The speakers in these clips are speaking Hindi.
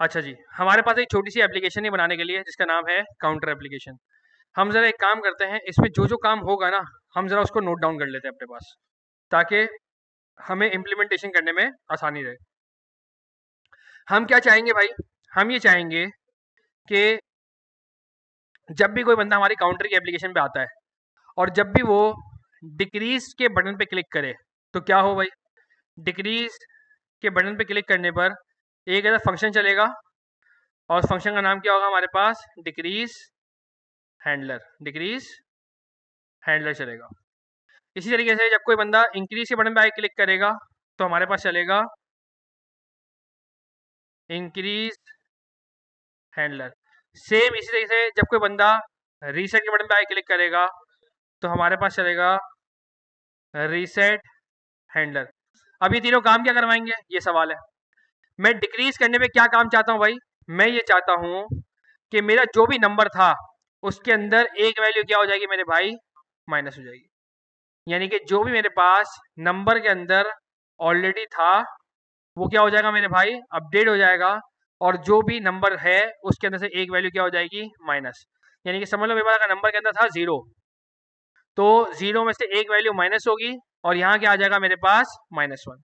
अच्छा जी, हमारे पास एक छोटी सी एप्लीकेशन ही बनाने के लिए जिसका नाम है काउंटर एप्लीकेशन। हम ज़रा एक काम करते हैं, इसमें जो जो काम होगा ना, हम ज़रा उसको नोट डाउन कर लेते हैं अपने पास, ताकि हमें इम्प्लीमेंटेशन करने में आसानी रहे। हम क्या चाहेंगे भाई, हम ये चाहेंगे कि जब भी कोई बंदा हमारी काउंटर की एप्लीकेशन पे आता है और जब भी वो डिक्रीज के बटन पे क्लिक करे, तो क्या हो भाई, डिक्रीज के बटन पे क्लिक करने पर एक ऐसा फंक्शन चलेगा और उस फंक्शन का नाम क्या होगा हमारे पास, डिक्रीज हैंडलर, डिक्रीज हैंडलर चलेगा। इसी तरीके से जब कोई बंदा इंक्रीज के बटन पे आके क्लिक करेगा तो हमारे पास चलेगा इंक्रीज हैंडलर। सेम इसी तरीके से जब कोई बंदा रीसेट के बटन पे आके क्लिक करेगा तो हमारे पास चलेगा रीसेट हैंडलर। अब ये तीनों काम क्या करवाएंगे, ये सवाल है। मैं डिक्रीज करने पे क्या काम चाहता हूँ भाई, मैं ये चाहता हूँ कि मेरा जो भी नंबर था उसके अंदर एक वैल्यू क्या हो जाएगी मेरे भाई, माइनस हो जाएगी। यानी कि जो भी मेरे पास नंबर के अंदर ऑलरेडी था वो क्या हो जाएगा मेरे भाई, अपडेट हो जाएगा, और जो भी नंबर है उसके अंदर से एक वैल्यू क्या हो जाएगी, माइनस। यानी कि समझ लो मेरे पास अगर नंबर के अंदर था 0, तो 0 में से एक वैल्यू माइनस होगी और यहाँ क्या आ जाएगा मेरे पास, -1।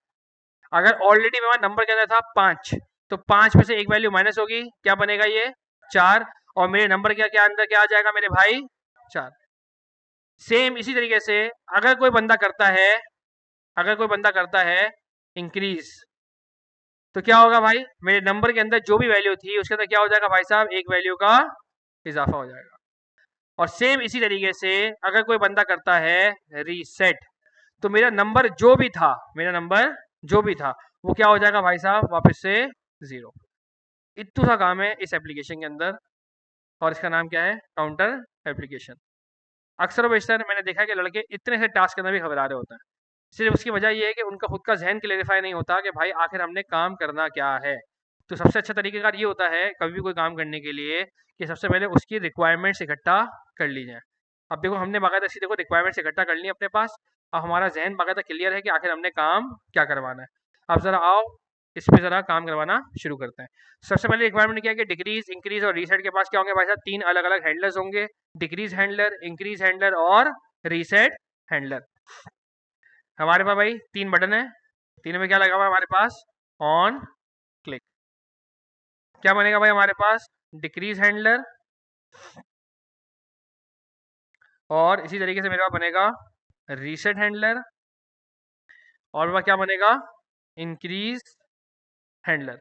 अगर ऑलरेडी मेरे पास नंबर के अंदर था 5, तो 5 में से एक वैल्यू माइनस होगी, क्या बनेगा ये, 4, और मेरे नंबर क्या क्या अंदर क्या आ जाएगा मेरे भाई, 4। सेम इसी तरीके से अगर कोई बंदा करता है, अगर कोई बंदा करता है इंक्रीज, तो क्या होगा भाई, मेरे नंबर के अंदर जो भी वैल्यू थी उसके अंदर क्या हो जाएगा भाई साहब, एक वैल्यू का इजाफा हो जाएगा। और सेम इसी तरीके से अगर कोई बंदा करता है रीसेट, तो मेरा नंबर जो भी था, मेरा नंबर जो भी था वो क्या हो जाएगा भाई साहब, वापस से 0। इतना सा काम है इस एप्लीकेशन के अंदर, और इसका नाम क्या है, काउंटर एप्लीकेशन। अक्सर बेशतर मैंने देखा है कि लड़के इतने से टास्क के अंदर भी घबरा रहे होते हैं, सिर्फ उसकी वजह ये है कि उनका खुद का जहन क्लेरिफाई नहीं होता कि भाई आखिर हमने काम करना क्या है। तो सबसे अच्छा तरीकेकार ये होता है कभी भी कोई काम करने के लिए कि सबसे पहले उसकी रिक्वायरमेंट्स इकट्ठा कर ली जाए। अब देखो हमने बाकायदा सी देखो रिक्वायरमेंट्स इकट्ठा कर ली अपने पास, अब हमारा जहन बाकायदा क्लियर है कि आखिर हमने काम क्या करवाना है। अब ज़रा आओ इस पे ज़रा काम करवाना शुरू करते हैं। सबसे पहले रिक्वायरमेंट क्या है कि डिक्रीज, इंक्रीज और रीसेट के पास क्या होंगे भाई साहब, तीन अलग अलग हैंडलर्स होंगे, डिक्रीज हैंडलर, इंक्रीज हैंडलर और रीसेट हैंडलर। हमारे पास भाई तीन बटन है, तीनों में क्या लगा हुआ है हमारे पास, ऑन क्लिक। क्या बनेगा भाई हमारे पास, डिक्रीज हैंडलर, और इसी तरीके से मेरे पास बनेगा रीसेट हैंडलर, और वह क्या बनेगा, इंक्रीज हैंडलर।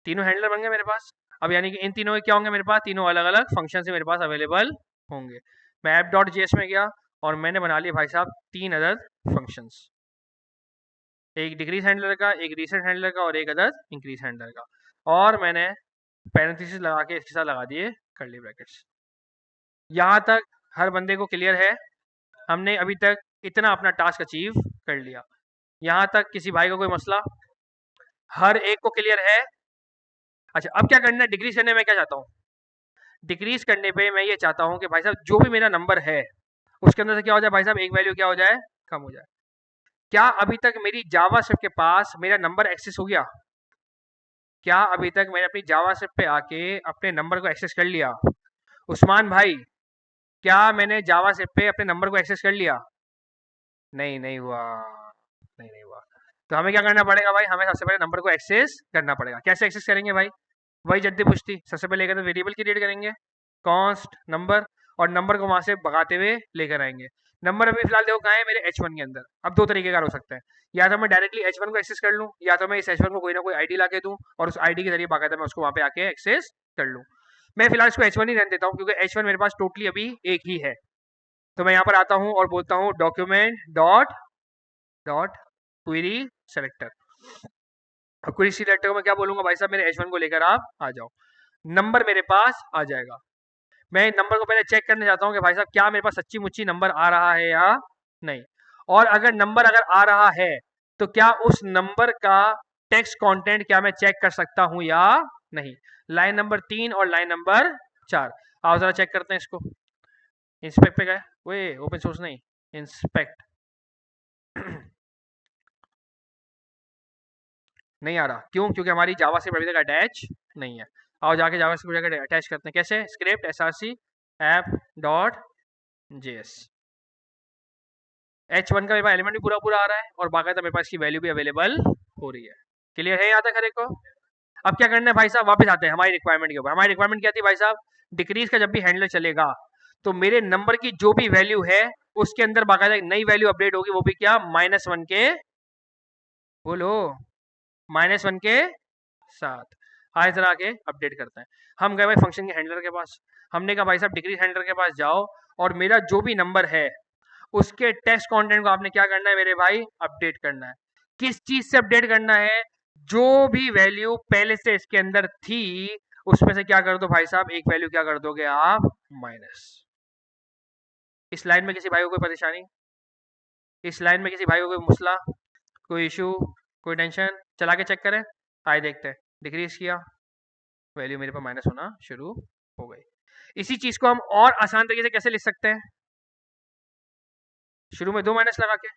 तीनों हैंडलर बन गए मेरे पास। अब यानी कि इन तीनों के क्या होंगे मेरे पास, तीनों अलग अलग फंक्शन से मेरे पास अवेलेबल होंगे। मैं ऐप डॉट जेएस में गया और मैंने बना लिया भाई साहब तीन अदद फंक्शंस, एक डिक्रीज हैंडलर का, एक रीसेट हैंडलर का और एक अदद इंक्रीज हैंडलर का, और मैंने पैरेंथेसिस लगा के इसके साथ लगा दिए कर्ली ब्रैकेट्स। यहाँ तक हर बंदे को क्लियर है, हमने अभी तक इतना अपना टास्क अचीव कर लिया। यहाँ तक किसी भाई का कोई मसला, हर एक को क्लियर है। अच्छा अब क्या करना है, डिक्रीज करने में क्या चाहता हूँ, डिक्रीज करने पे मैं ये चाहता हूँ कि भाई साहब जो भी मेरा नंबर है उसके अंदर से क्या हो जाए भाई साहब, एक वैल्यू क्या हो जाए, कम हो जाए। क्या अभी तक मेरी जावास्क्रिप्ट के पास मेरा नंबर एक्सेस हो गया, क्या अभी तक मैंने अपनी जावास्क्रिप्ट पे आके अपने नंबर को एक्सेस कर लिया, उस्मान भाई, क्या मैंने जावास्क्रिप्ट पे अपने नंबर को एक्सेस कर लिया, नहीं नहीं हुआ, नहीं नहीं हुआ। तो हमें क्या करना पड़ेगा भाई, हमें सबसे पहले नंबर को एक्सेस करना पड़ेगा। कैसे एक्सेस करेंगे भाई, वही जद्दी पुश्ती, सबसे पहले तो वेरिएबल क्रिएट करेंगे, कॉन्स्ट नंबर, और नंबर को वहां से भगाते हुए लेकर आएंगे। नंबर अभी फिलहाल देखो कहाँ है, मेरे H1 के अंदर। अब दो तरीके का हो सकता है, या तो मैं डायरेक्टली H1 को एक्सेस कर लूँ, या तो मैं इस H1 को कोई ना कोई आईडी ला के दूँ और उस आईडी के जरिए बाकायदा मैं उसको वहाँ पे आके एक्सेस कर लूँ। मैं फिलहाल इसको H1 ही रहने देता हूँ क्योंकि H1 मेरे पास टोटली अभी एक ही है। तो मैं यहाँ पर आता हूँ और बोलता हूँ document dot dot query selector. Query selector को मैं क्या बोलूंगा भाई साहब, मेरे H1 को लेकर आप आ जाओ, नंबर मेरे पास आ जाएगा। मैं नंबर को पहले चेक करना चाहता हूँ कि भाई साहब क्या मेरे पास सच्ची मुच्ची नंबर आ रहा है या नहीं, और अगर नंबर अगर आ रहा है तो क्या उस नंबर का टेक्स्ट कंटेंट क्या मैं चेक कर सकता हूँ या नहीं। लाइन नंबर 3 और लाइन नंबर 4, आओ जरा चेक करते हैं इसको। इंस्पेक्ट पे गए, वे ओपन सोर्स नहीं, इंस्पेक्ट। नहीं आ रहा, क्यों? क्योंकि हमारी जावास्क्रिप्ट अभी तक अटैच नहीं है। आओ जाके जावास्क्रिप्ट जाकर अटैच करते हैं। कैसे? Script src app dot js। h1 का मेरे पास एलिमेंट भी पूरा पूरा आ रहा है और बाकायदा मेरे पास इसकी वैल्यू भी अवेलेबल हो रही है। क्लियर है यहाँ तक हर एक को? अब क्या करना है भाई साहब, वापस आते हैं हमारी रिक्वायरमेंट के ऊपर। हमारी रिक्वायरमेंट क्या थी भाई साहब? डिक्रीज का जब भी हैंडलर चलेगा तो मेरे नंबर की जो भी वैल्यू है उसके अंदर बाकायदा एक नई वैल्यू अपडेट होगी, वो भी क्या? -1 के, बोलो, -1 के साथ। हाँ, इधर आके अपडेट करते हैं। हम गए भाई फंक्शन के हैंडलर के पास। हमने कहा भाई साहब डिक्रीज हैंडलर के पास जाओ और मेरा जो भी नंबर है उसके टेक्स्ट कंटेंट को आपने क्या करना है मेरे भाई? अपडेट करना है। किस चीज से अपडेट करना है? जो भी वैल्यू पहले से इसके अंदर थी उसमें से क्या कर दो भाई साहब? एक वैल्यू क्या कर दोगे आप? माइनस। इस लाइन में किसी भाई को कोई परेशानी? इस लाइन में किसी भाई को कोई मुसला, कोई इशू, कोई टेंशन? चला के चेक करें, आए देखते हैं। डिक्रीज किया, वैल्यू मेरे पास माइनस होना शुरू हो गई। इसी चीज को हम और आसान तरीके से कैसे लिख सकते हैं? शुरू में 2 माइनस लगा के।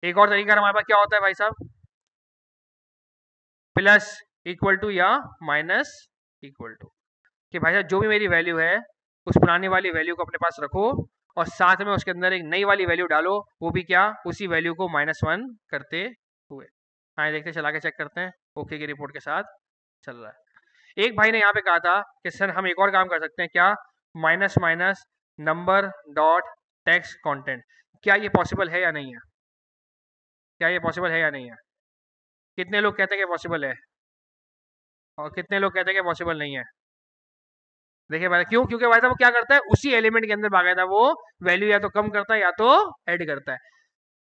एक और तरीका हमारे पास क्या होता है भाई साहब? प्लस इक्वल टू या माइनस इक्वल टू, कि भाई साहब जो भी मेरी वैल्यू है उस पुरानी वाली वैल्यू को अपने पास रखो और साथ में उसके अंदर एक नई वाली वैल्यू डालो, वो भी क्या? उसी वैल्यू को -1 करते हुए। आए देखते, चला के चेक करते हैं। ओके की रिपोर्ट के साथ चल रहा है। एक भाई ने यहाँ पे कहा था कि सर हम एक और काम कर सकते हैं, क्या? Minus minus number dot text content. क्या ये पॉसिबल है या नहीं है? क्या ये पॉसिबल है या नहीं है? कितने लोग कहते हैं कि पॉसिबल है और कितने लोग कहते हैं कि पॉसिबल नहीं है? देखिए भाई, क्यों? क्योंकि भाई साहब वो क्या करता है, उसी एलिमेंट के अंदर बाकायदा वो वैल्यू या तो कम करता है या तो ऐड करता है।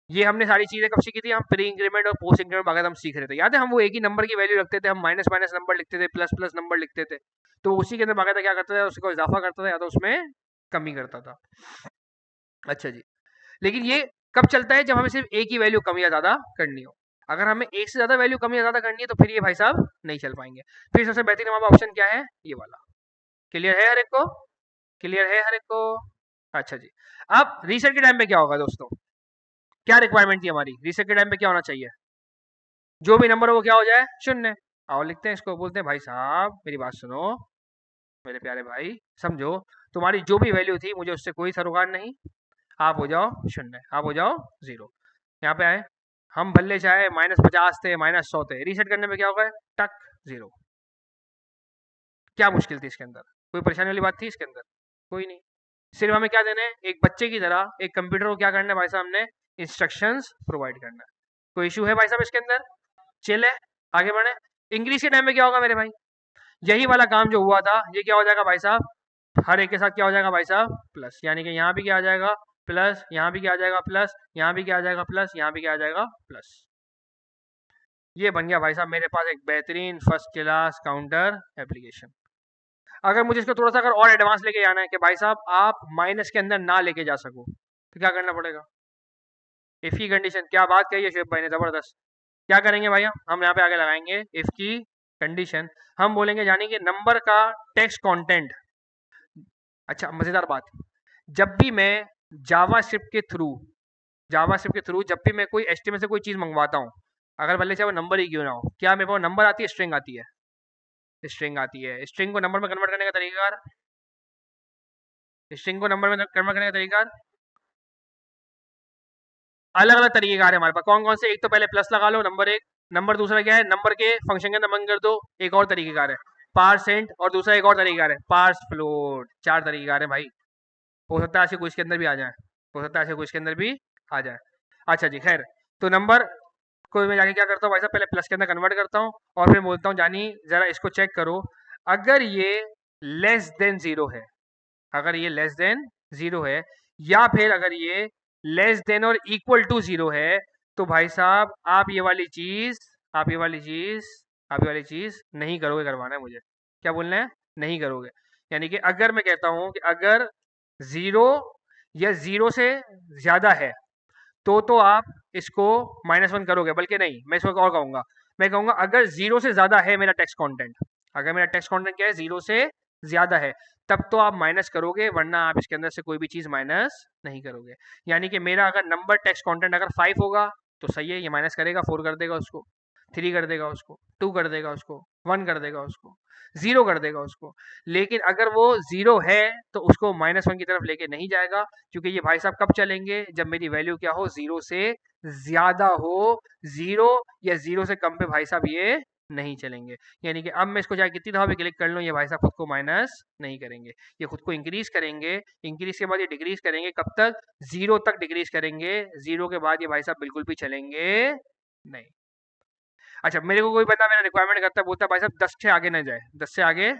ये हमने सारी चीजें कब सीखी थी? हम प्री इंक्रीमेंट और पोस्ट इंक्रीमेंट बाकायदा हम सीख रहे थे। याद है? हम वो एक ही नंबर की वैल्यू रखते थे, हम माइनस माइनस नंबर लिखते थे, प्लस प्लस नंबर लिखते थे। तो उसी के अंदर बाकायदा क्या करता था? उसको इजाफा करता था या तो उसमें कमी करता था। अच्छा जी, लेकिन ये कब चलता है? जब हमें सिर्फ एक ही वैल्यू कम या ज्यादा करनी हो। अगर हमें एक से ज्यादा वैल्यू कम या ज्यादा करनी है तो फिर ये भाई साहब नहीं चल पाएंगे। फिर सबसे बेहतरीन हमारा ऑप्शन क्या है? ये वाला। क्लियर है हर एक को? क्लियर है हर एक को? अच्छा जी। अब रीसेट के टाइम पे क्या होगा दोस्तों? क्या रिक्वायरमेंट थी हमारी? रीसेट के टाइम पे क्या होना चाहिए? जो भी नंबर हो वो क्या हो जाए? शून्य। आओ लिखते हैं इसको, बोलते हैं भाई साहब मेरी बात सुनो, मेरे प्यारे भाई समझो, तुम्हारी जो भी वैल्यू थी मुझे उससे कोई सरोकार नहीं। आप हो जाओ शून्य, आप हो जाओ जीरो। यहाँ पे आए, हम भले चाहे -50 थे, -100 थे, रीसेट करने में क्या होगा? टक, जीरो। क्या मुश्किल थी इसके अंदर? कोई परेशानी वाली बात थी इसके अंदर? कोई नहीं। सिर्फ हमें क्या देना है? एक बच्चे की तरह एक कंप्यूटर को क्या करना है भाई साहब? हमने इंस्ट्रक्शंस प्रोवाइड करना है। कोई इशू है भाई साहब इसके अंदर? चिल है, आगे बढ़े। इंग्लिश के टाइम में क्या होगा मेरे भाई? यही वाला काम जो हुआ था ये क्या हो जाएगा भाई साहब? हर एक के साथ क्या हो जाएगा भाई साहब? प्लस। यानी कि यहाँ भी क्या आ जाएगा? प्लस। यहाँ भी क्या आ जाएगा? प्लस। यहाँ भी क्या आ जाएगा? प्लस। यहाँ भी क्या आ जाएगा? प्लस। ये बन गया भाई साहब मेरे पास एक बेहतरीन फर्स्ट क्लास काउंटर एप्लीकेशन। अगर मुझे इसको थोड़ा सा अगर और एडवांस लेके जाना है कि भाई साहब आप माइनस के अंदर ना लेके जा सको, तो क्या करना पड़ेगा? इफ की कंडीशन। क्या बात कही है शुएब भाई ने, जबरदस्त। क्या करेंगे भैया? हम यहाँ पे आगे लगाएंगे इफ की कंडीशन। हम बोलेंगे यानी कि नंबर का टेक्स्ट कंटेंट। अच्छा मजेदार बात, जब भी मैं जावास्क्रिप्ट के थ्रू जब भी मैं कोई एचटीएमएल से कोई चीज मंगवाता हूँ, अगर भले से वो नंबर ही क्यों ना हो, क्या मेरे पास नंबर आती है? स्ट्रिंग आती है। स्ट्रिंग आती है। स्ट्रिंग को नंबर में कन्वर्ट करने का तरीका, स्ट्रिंग को नंबर में कन्वर्ट करने का तरीका अलग अलग तरीकेकार है हमारे पास। कौन कौन से? एक तो पहले प्लस लगा लो, नंबर एक। नंबर दूसरा क्या है? नंबर के फंक्शन के अंदर बंद कर दो। एक और तरीकेकार है पारसेंट, और दूसरा एक और तरीकेकार है पार्स फ्लोट। 4 तरीकेकार है भाई। हो सकता है आज के क्विज के अंदर भी आ जाए, हो सकता है आज के क्विज के अंदर भी आ जाए। अच्छा जी, खैर। तो नंबर को मैं जाके क्या करता हूँ भाई साहब? पहले प्लस के अंदर कन्वर्ट करता हूँ और फिर बोलता हूँ जानी जरा इसको चेक करो, अगर ये लेस देन जीरो है, अगर ये लेस देन जीरो है, या फिर अगर ये लेस देन और इक्वल टू जीरो है, तो भाई साहब आप ये वाली चीज, आप ये वाली चीज, आप ये वाली चीज नहीं करोगे। करवाना है मुझे, क्या बोलना है? नहीं करोगे। यानी कि अगर मैं कहता हूं कि अगर जीरो या जीरो से ज्यादा है तो आप इसको -1 करोगे। बल्कि नहीं, मैं इसको और कहूंगा, मैं कहूंगा अगर जीरो से ज्यादा है मेरा टेक्स्ट कंटेंट, अगर मेरा टेक्स्ट कंटेंट क्या है? जीरो से ज्यादा है, तब तो आप माइनस करोगे, वरना आप इसके अंदर से कोई भी चीज माइनस नहीं करोगे। यानी कि मेरा अगर नंबर टेक्स्ट कंटेंट अगर 5 होगा तो सही है, ये माइनस करेगा, 4 कर देगा उसको, 3 कर देगा उसको, 2 कर देगा उसको, 1 कर देगा उसको, 0 कर देगा उसको। लेकिन अगर वो 0 है तो उसको -1 की तरफ लेके नहीं जाएगा, क्योंकि ये भाई साहब कब चलेंगे, जब मेरी वैल्यू क्या हो, 0 से ज़्यादा हो। 0 या 0 से कम पे भाई साहब ये नहीं चलेंगे। यानी कि अब मैं इसको चाहे कितनी दफ़ा भी क्लिक कर लूँ, ये भाई साहब खुद को माइनस नहीं करेंगे, ये खुद को इंक्रीज़ करेंगे। इंक्रीज़ के बाद ये डिक्रीज़ करेंगे, कब तक, 0 तक डिक्रीज़ करेंगे। 0 के बाद ये भाई साहब बिल्कुल भी चलेंगे नहीं। अच्छा, मेरे को कोई बंदा मेरा रिक्वायरमेंट करता है, बोलता है भाई साहब 10 से आगे ना जाए, 10 से आगे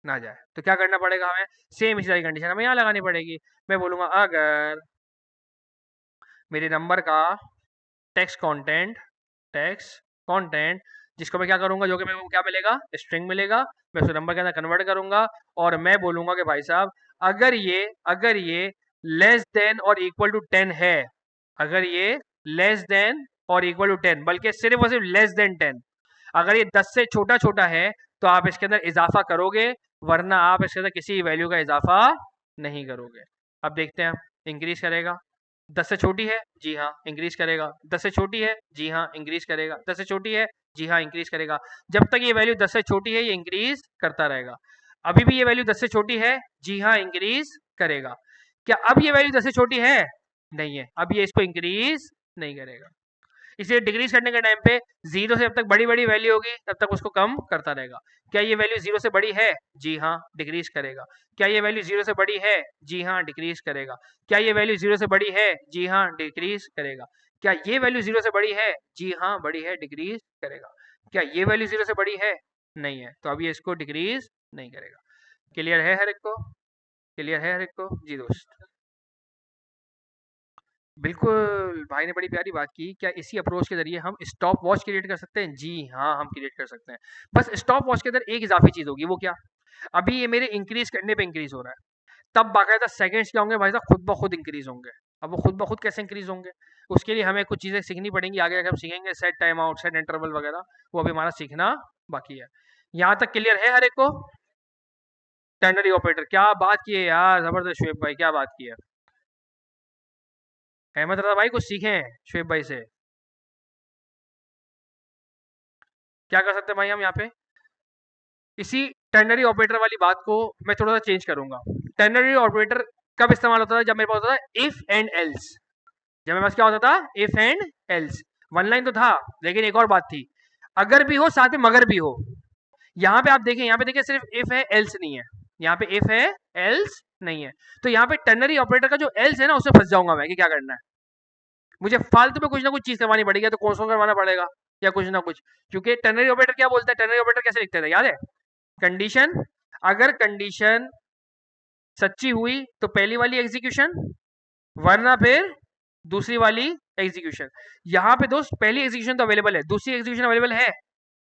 ना जाए, तो क्या करना पड़ेगा हमें, सेम इसी तरह की कंडीशन हमें यहाँ लगानी पड़ेगी। मैं बोलूँगा अगर मेरे नंबर का टेक्स्ट कंटेंट, टेक्स्ट कंटेंट, जिसको मैं क्या करूंगा, जो कि मेरे को क्या मिलेगा, स्ट्रिंग मिलेगा, मैं उसे नंबर के अंदर कन्वर्ट करूंगा और मैं बोलूंगा कि भाई साहब अगर ये लेस देन और इक्वल टू 10 है, अगर ये लेस देन और इक्वल टू 10, बल्कि सिर्फ और सिर्फ लेस देन 10, अगर ये 10 से छोटा छोटा है तो आप इसके अंदर इजाफा करोगे, वरना आप इसके अंदर किसी वैल्यू का इजाफा नहीं करोगे। अब देखते हैं, इंक्रीज करेगा, 10 से छोटी है, जी हाँ इंक्रीज करेगा, 10 से छोटी है, जी हाँ इंक्रीज करेगा, 10 से छोटी है, जी हाँ इंक्रीज करेगा। जब तक ये वैल्यू 10 से छोटी है ये इंक्रीज करता रहेगा। अभी भी ये वैल्यू 10 से छोटी है, जी हाँ इंक्रीज करेगा। क्या अब ये वैल्यू 10 से छोटी है, नहीं है, अब ये इसको इंक्रीज नहीं करेगा। इसे डिक्रीज करने के टाइम पे 0 से जब तक बड़ी बड़ी वैल्यू होगी तब तक उसको कम करता रहेगा। क्या ये वैल्यू 0 से बड़ी है, जी हाँ डिक्रीज करेगा। क्या ये वैल्यू 0 से बड़ी है, जी हाँ डिक्रीज करेगा। क्या ये वैल्यू 0 से बड़ी है, जी हाँ डिक्रीज करेगा। क्या ये वैल्यू 0 से बड़ी है, जी हाँ बड़ी है, डिक्रीज करेगा। क्या ये वैल्यू 0 से बड़ी है, नहीं है, तो अब ये इसको डिक्रीज नहीं करेगा। क्लियर है हर एक को, क्लियर है हर एक को जी दोस्त। बिल्कुल, भाई ने बड़ी प्यारी बात की। क्या इसी अप्रोच के ज़रिए हम स्टॉप वॉच क्रिएट कर सकते हैं? जी हाँ, हम क्रिएट कर सकते हैं। बस स्टॉप वॉच के अंदर एक इज़ाफ़ी चीज़ होगी, वो क्या? अभी ये मेरे इंक्रीज़ करने पे इंक्रीज़ हो रहा है। तब बाकायदा सेकंड्स क्या होंगे भाई साहब, खुद ब खुद इंक्रीज़ होंगे। अब वो खुद ब खुद कैसे इंक्रीज़ होंगे? उसके लिए हमें कुछ चीज़ें सीखनी पड़ेंगी, आगे जाके हम सीखेंगे, set time out, set interval वगैरह, वो अभी हमारा सीखना बाकी है। यहाँ तक क्लियर है हर एक को? टर्नरी ऑपरेटर, क्या बात की है यार, ज़बरदस्त शुएब भाई, क्या बात की है। अहमद रज़ा भाई कुछ सीखें शुएब भाई से। क्या कर सकते हैं भाई हम यहाँ पे, इसी टर्नरी ऑपरेटर वाली बात को मैं थोड़ा सा चेंज करूंगा। टर्नरी ऑपरेटर कब इस्तेमाल होता था, जब मेरे पास होता था इफ एंड एल्स। जब मेरे पास क्या होता था, if and else. One line तो था, लेकिन एक और बात थी, अगर भी हो साथ में मगर भी हो। यहाँ पे आप देखें, यहाँ पे देखिए सिर्फ इफ है एल्स नहीं है, यहाँ पे इफ है एल्स नहीं है। तो यहाँ पे टर्नरी ऑपरेटर का जो एल्स है ना, उससे फंस जाऊंगा मैं कि क्या करना है, मुझे फालतू में कुछ ना कुछ चीज करवानी पड़ेगी, या तो कौन सा करवाना पड़ेगा या कुछ ना कुछ। क्योंकि टर्नरी ऑपरेटर क्या बोलता है, टर्नरी ऑपरेटर कैसे लिखते थे याद है, कंडीशन, अगर कंडीशन सच्ची हुई तो पहली वाली एग्जीक्यूशन, वरना फिर दूसरी वाली एग्जीक्यूशन। यहाँ पे दोस्त पहली एग्जीक्यूशन तो अवेलेबल है, दूसरी एग्जीक्यूशन अवेलेबल है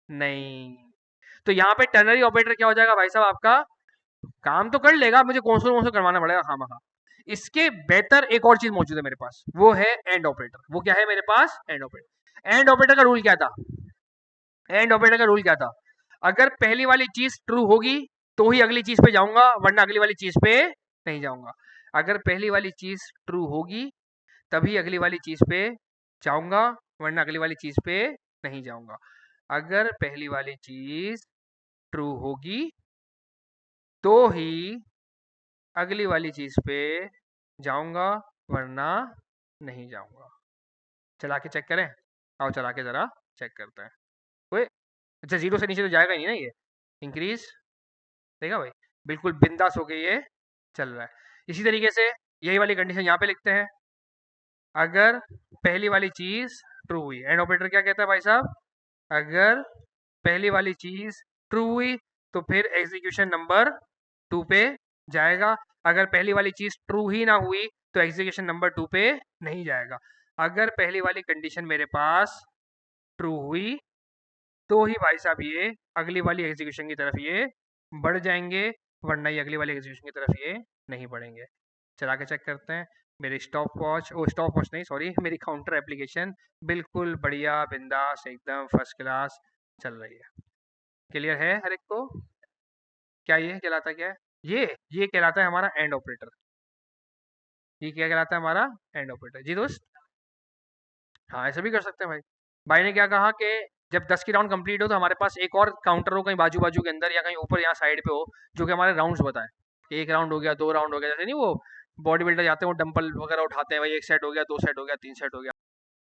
नहीं। तो यहाँ पे टर्नरी ऑपरेटर क्या हो जाएगा भाई साहब, आपका काम तो कर लेगा, मुझे कौन सा करवाना पड़ेगा खामा। इसके बेहतर एक और चीज मौजूद है मेरे पास, वो है एंड ऑपरेटर। वो क्या है मेरे पास, एंड ऑपरेटर। एंड ऑपरेटर का रूल क्या था, एंड ऑपरेटर का रूल क्या था, अगर पहली वाली चीज ट्रू होगी तो ही अगली चीज पे जाऊंगा, वरना अगली वाली चीज पे नहीं जाऊंगा। अगर पहली वाली चीज ट्रू होगी तभी अगली वाली चीज पे जाऊंगा, वरना अगली वाली चीज पे नहीं जाऊंगा। अगर पहली वाली चीज ट्रू होगी तो ही अगली वाली चीज पे जाऊंगा, वरना नहीं जाऊंगा। चला के चेक करें, आओ चला के जरा चेक करते हैं। कोई, अच्छा 0 से नीचे तो जाएगा ही नहीं ना ये, इंक्रीज, देखा भाई, बिल्कुल बिंदास होके ये चल रहा है। इसी तरीके से यही वाली कंडीशन यहाँ पे लिखते हैं, अगर पहली वाली चीज ट्रू हुई, एंड ऑपरेटर क्या कहता है भाई साहब, अगर पहली वाली चीज ट्रू हुई तो फिर एग्जीक्यूशन नंबर 2 पे जाएगा। अगर पहली वाली चीज ट्रू ही ना हुई तो एग्जीक्यूशन नंबर 2 पे नहीं जाएगा। अगर पहली वाली कंडीशन मेरे पास ट्रू हुई तो ही भाई साहब ये अगली वाली एग्जीक्यूशन की तरफ ये बढ़ जाएंगे, वरना ये अगली वाली एग्जीक्यूशन की तरफ ये नहीं बढ़ेंगे। चला के चेक करते हैं। मेरी स्टॉप वॉच, ओ स्टॉप वॉच नहीं सॉरी, मेरी काउंटर एप्लीकेशन बिल्कुल बढ़िया बिंदास एकदम फर्स्ट क्लास चल रही है। क्लियर है हर एक को? क्या ये कहलाता क्या है, ये कहलाता है हमारा एंड ऑपरेटर। ये क्या कहलाता है हमारा, एंड ऑपरेटर जी दोस्त। हाँ, ऐसा भी कर सकते हैं भाई। भाई ने क्या कहा कि जब 10 की राउंड कंप्लीट हो तो हमारे पास एक और काउंटर हो कहीं बाजू-बाजू के अंदर या कहीं ऊपर या साइड पे हो, जो कि हमारे राउंड्स बताए। कि 1 राउंड हो गया, 2 राउंड हो गया, जैसे नहीं वो बॉडी बिल्डर जाते हैं वो डंपल वगैरह उठाते हैं, भाई 1 सेट हो गया, 2 सेट हो गया, 3 सेट हो गया।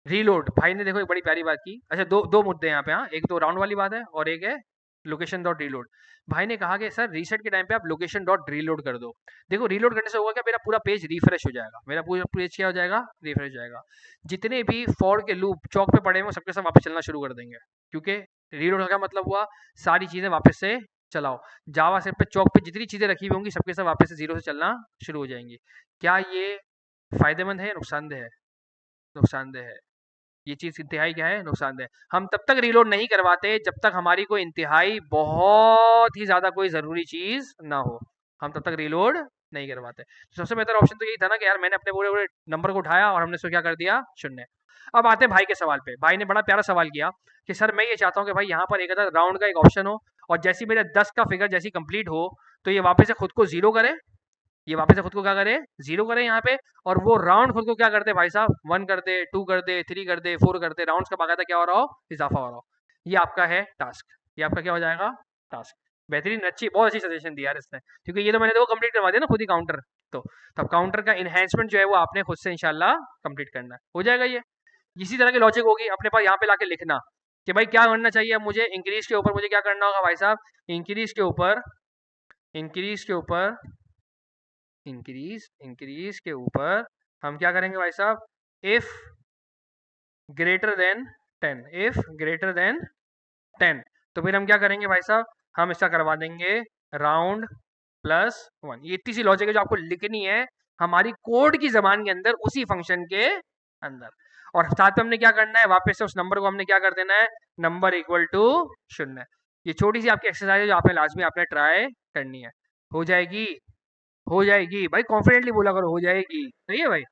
रीलोड, भाई ने देखो एक बड़ी प्यारी बात की। अच्छा, दो मुद्दे हैं यहाँ पे। हाँ, एक तो राउंड वाली बात है और एक है लोकेशन डॉट रीलोड। भाई ने कहा कि सर रीसेट के टाइम पे आप लोकेशन डॉट रीलोड कर दो। देखो रीलोड करने से होगा क्या, मेरा पूरा पेज रिफ्रेश हो जाएगा, मेरा पूरा पेज क्या हो जाएगा, रिफ्रेश हो जाएगा। जितने भी फॉर के लूप चौक पे पड़े हैं वो सबके सब वापस चलना शुरू कर देंगे, क्योंकि रीलोड का क्या मतलब हुआ, सारी चीजें वापस से चलाओ। जावा से पे चौक पे जितनी चीजें रखी हुई होंगी सबके सब वापस से जीरो से चलना शुरू हो जाएंगी। क्या ये फायदेमंद है या नुकसानदेह है? नुकसानदेह है। ये चीज़ इंतहाई क्या है, नुकसानदेह। हम तब तक रीलोड नहीं करवाते जब तक हमारी कोई इंतहाई बहुत ही ज़्यादा कोई ज़रूरी चीज़ ना हो, हम तब तक रीलोड नहीं करवाते। तो सबसे बेहतर ऑप्शन तो यही था ना कि यार मैंने अपने पूरे पूरे नंबर को उठाया और हमने उसको क्या कर दिया, शून्य। अब आते हैं भाई के सवाल पे। भाई ने बड़ा प्यारा सवाल किया कि सर मैं ये चाहता हूँ कि भाई यहाँ पर एक अदर राउंड का एक ऑप्शन हो, और जैसी मेरे 10 का फिगर जैसी कंप्लीट हो तो ये वापस से खुद को जीरो करे, ये वापस से खुद को क्या करे, जीरो करे यहाँ पे। और वो राउंड खुद को क्या करते भाई साहब, 1 कर दे, 2 कर दे, 3 कर दे, 4 कर दे, राउंड्स का बाकायदा क्या हो रहा हो, इजाफा हो रहा हो। ये आपका है टास्क, ये आपका क्या हो जाएगा, टास्क। बेहतरीन, अच्छी, बहुत अच्छी सजेशन दी यार इसने, क्योंकि ये तो मैंने देखो कंप्लीट करवा दिया ना खुद ही काउंटर। तो तब काउंटर का इन्हेंसमेंट जो है वो आपने खुद से इंशाल्लाह कंप्लीट करना है, हो जाएगा ये। इसी तरह की लॉजिक होगी अपने पास यहाँ पे लाके लिखना कि भाई क्या करना चाहिए। अब मुझे इंक्रीज के ऊपर मुझे क्या करना होगा भाई साहब, इंक्रीज के ऊपर, इंक्रीज के ऊपर, इंक्रीज के ऊपर हम क्या करेंगे भाई साहब, if greater than 10, if greater than 10, तो फिर हम क्या करेंगे भाई साहब, हम इसका करवा देंगे राउंड प्लस 1। ये इतनी सी लॉजिक है जो आपको लिखनी है हमारी कोड की जबान के अंदर, उसी फंक्शन के अंदर। और साथ में हमने क्या करना है, वापस से उस नंबर को हमने क्या कर देना है, नंबर इक्वल टू शून्य। ये छोटी सी आपकी एक्सरसाइज है जो आपने लाजमी आपने ट्राई करनी है। हो जाएगी, हो जाएगी भाई, कॉन्फिडेंटली बोला करो, हो जाएगी। सही है भाई।